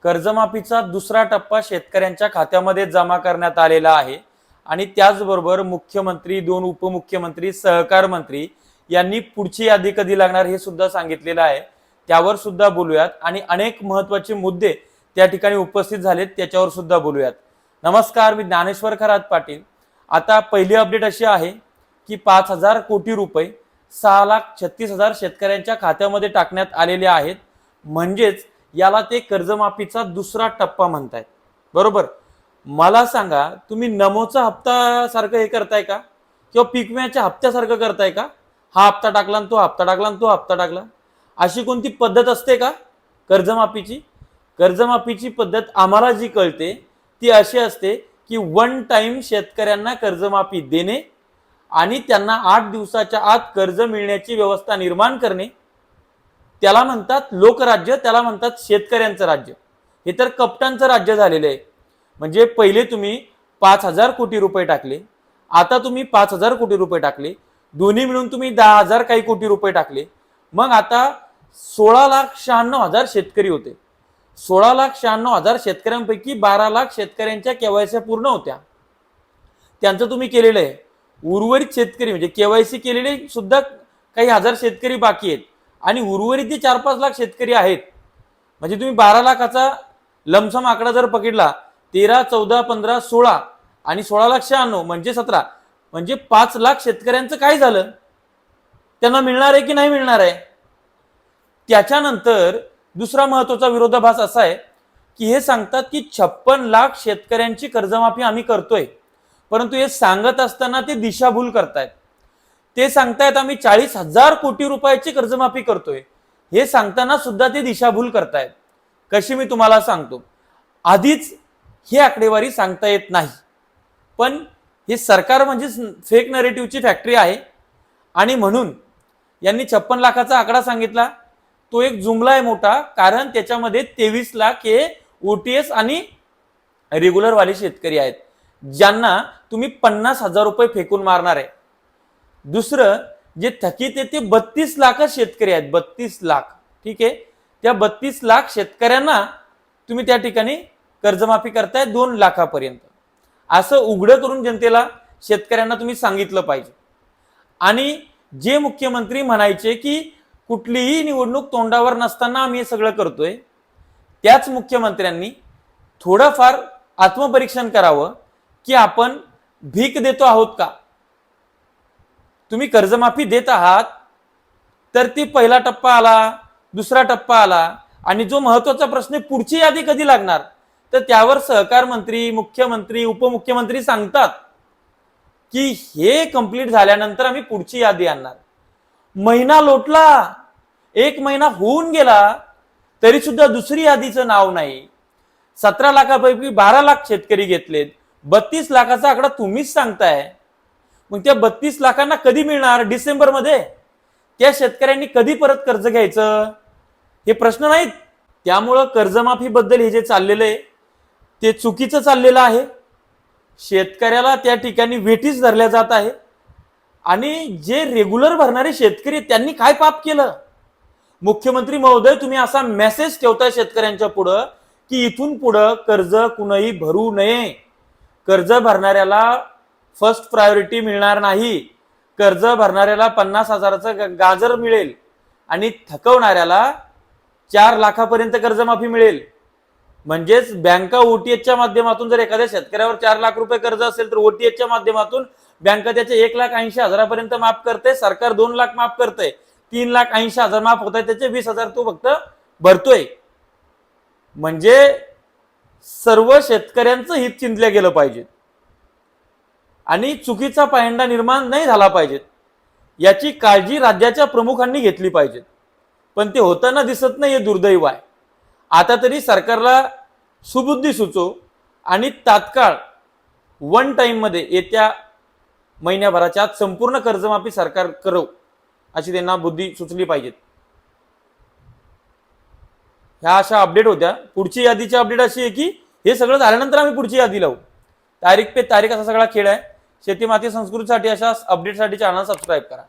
कर्जमाफीचा दुसरा टप्पा शेतकऱ्यांच्या खात्यामध्ये जमा करण्यात आलेला आहे आणि त्याचबरोबर मुख्यमंत्री, दोन उपमुख्यमंत्री, सहकार मंत्री यांनी पुढची यादी कधी लागणार हे सुद्धा सांगितलेलं आहे। त्यावर सुद्धा बोलूयात आणि अनेक महत्त्वाचे मुद्दे त्या ठिकाणी उपस्थित झालेत, त्याच्यावर सुद्धा बोलूयात। नमस्कार, मी ज्ञानेश्वर खरात पाटील। आता पहिली अपडेट अशी आहे की 5,000 कोटी रुपये 6,36,000 शेतकऱ्यांच्या खात्यामध्ये टाकण्यात आलेले आहेत। म्हणजेच याला ते कर्जमाफीचा दुसरा टप्पा म्हणतायत, बरोबर। मला सांगा, तुम्ही नमोचा हप्ता सारखं हे करताय का किंवा पीक विम्याच्या हप्त्यासारखं करताय का? हा हप्ता टाकला आणि तो हप्ता टाकला आणि तो हप्ता टाकला, अशी कोणती पद्धत असते का कर्जमाफीची? कर्जमाफीची पद्धत आम्हाला जी कळते ती अशी असते की वन टाइम शेतकऱ्यांना कर्जमाफी देणे आणि त्यांना 8 दिवसाच्या आत कर्ज मिळण्याची व्यवस्था निर्माण करणे, त्याला म्हणतात लोकराज्य, त्याला म्हणतात शेतकऱ्यांचं राज्य। हे तर कपटांचं राज्य झालेलं आहे। म्हणजे पहिले तुम्ही 5,000 कोटी रुपये टाकले, आता तुम्ही 5,000 कोटी रुपये टाकले, दोन्ही मिळून तुम्ही 10,000 काही कोटी रुपये टाकले। मग आता 16,96,000 शेतकरी होते। 16,96,000 शेतकऱ्यांपैकी 12 लाख शेतकऱ्यांच्या केवायसी पूर्ण होत्या, त्यांचं तुम्ही केलेलं आहे। उर्वरित शेतकरी म्हणजे केवायसी केलेले सुद्धा काही हजार शेतकरी बाकी आहेत आणि उर्वरित जे 4-5 लाख शेतकरी आहेत, म्हणजे तुम्ही 12 लाखाचा लमसम आकडा जर पकडला, 13, 14, 15, 16 आणि 16,96,000 म्हणजे 17, म्हणजे 5 लाख शेतकऱ्यांचं काय झालं? त्यांना मिळणार आहे की नाही मिळणार आहे? त्याच्यानंतर दुसरा महत्त्वाचा विरोधाभास असा आहे की हे सांगतात की 56 लाख शेतकऱ्यांची कर्जमाफी आम्ही करतोय, परंतु हे सांगत असताना ते दिशाभूल करतायत। ते सांगतायत आम्ही 40,000 कोटी रुपयाची कर्जमाफी करतोय, हे सांगताना सुद्धा ते दिशाभूल करतायत। कशी मी तुम्हाला सांगतो, आधीच ही आकडेवारी सांगता येत नाही, पण हे सरकार म्हणजे फेक नरेटिव्हची फॅक्टरी आहे आणि म्हणून यांनी 56 लाखाचा आकडा सांगितला। तो एक जुमला आहे मोठा, कारण त्याच्यामध्ये 23 लाख हे ओटीएस आणि रेग्युलर वाले शेतकरी आहेत, ज्यांना तुम्ही 50,000 रुपये फेकून मारणार आहे। दुसरं जे थकीत आहे ते 32 लाख शेतकरी आहेत, 32 लाख, ठीक आहे। त्या 32 लाख शेतकऱ्यांना तुम्ही त्या ठिकाणी कर्जमाफी करताय 2 लाखापर्यंत, असं उघडं करून जनतेला, शेतकऱ्यांना तुम्ही सांगितलं पाहिजे। आणि जे मुख्यमंत्री म्हणायचे की कुठलीही निवडणूक तोंडावर नसताना आम्ही हे सगळं करतोय, त्याच मुख्यमंत्र्यांनी थोडंफार आत्मपरीक्षण करावं की आपण भीक देतो आहोत का? तुम्ही कर्जमाफी देत आहात तर ती पहिला टप्पा आला, दुसरा टप्पा आला आणि जो महत्त्वाचा प्रश्न पुढची यादी कधी लागणार, तर त्यावर सहकार मंत्री, मुख्यमंत्री, उपमुख्यमंत्री सांगतात की हे कंप्लीट झाल्यानंतर आम्ही पुढची यादी आणणार। महिना लोटला, 1 महिना होऊन गेला, तरी सुद्धा दुसरी यादीचं नाव नाही। 17 लाखापैकी 12 लाख शेतकरी घेतलेत, 32 लाखाचा आकडा तुम्हीच सांगताय। मग त्या 32 लाखांना कधी मिळणार? डिसेंबर मध्ये? त्या शेतकऱ्यांनी कधी परत कर्ज घ्यायचं? हे प्रश्न नाहीत। त्यामुळं कर्जमाफी बद्दल हे जे चाललेलं आहे ते चुकीचं चाललेलं आहे। शेतकऱ्याला त्या ठिकाणी वेठीस धरल्या जात आहे आणि जे रेग्युलर भरणारे शेतकरी त्यांनी काय पाप केलं? मुख्यमंत्री महोदय, तुम्ही असा मेसेज ठेवताय शेतकऱ्यांच्या पुढं की इथून पुढं कर्ज कुणीही भरू नये, कर्ज भरणाऱ्याला फर्स्ट प्रायोरिटी मिळणार नाही, कर्ज भरणाऱ्याला 50,000चं गाजर मिळेल आणि थकवणाऱ्याला 4 लाखापर्यंत कर्जमाफी मिळेल। म्हणजेच बँका ओटीएसच्या माध्यमातून जर एखाद्या शेतकऱ्यावर 4 लाख रुपये कर्ज असेल तर ओटीएसच्या माध्यमातून बँका त्याचे 1,80,000 पर्यंत माफ करते, सरकार 2 लाख माफ करते, 3,80,000 माफ होत आहे, त्याचे 20,000 तो फक्त भरतोय। म्हणजे सर्व शेतकऱ्यांचं हित चिंतलं गेलं पाहिजे आणि चुकीचा पायंडा निर्माण नाही झाला पाहिजे, याची काळजी राज्याच्या प्रमुखांनी घेतली पाहिजे। पण ते होताना दिसत नाही, हे दुर्दैव आहे। आता तरी सरकारला सुबुद्धी सुचो आणि तात्काळ वन टाइम मध्ये येत्या महिन्याभराच्या आत संपूर्ण कर्जमाफी सरकार करो, अशी त्यांना बुद्धी सुचली पाहिजे। ह्या अशा अपडेट होत्या। पुढची यादीची अपडेट अशी आहे की हे सगळं झाल्यानंतर आम्ही पुढची यादी लावू, तारीख पे तारीख असा सगळा खेळ आहे। शेती माती संस्कृतीसाठी अशा अपडेटसाठी चॅनल सबस्क्राईब करा।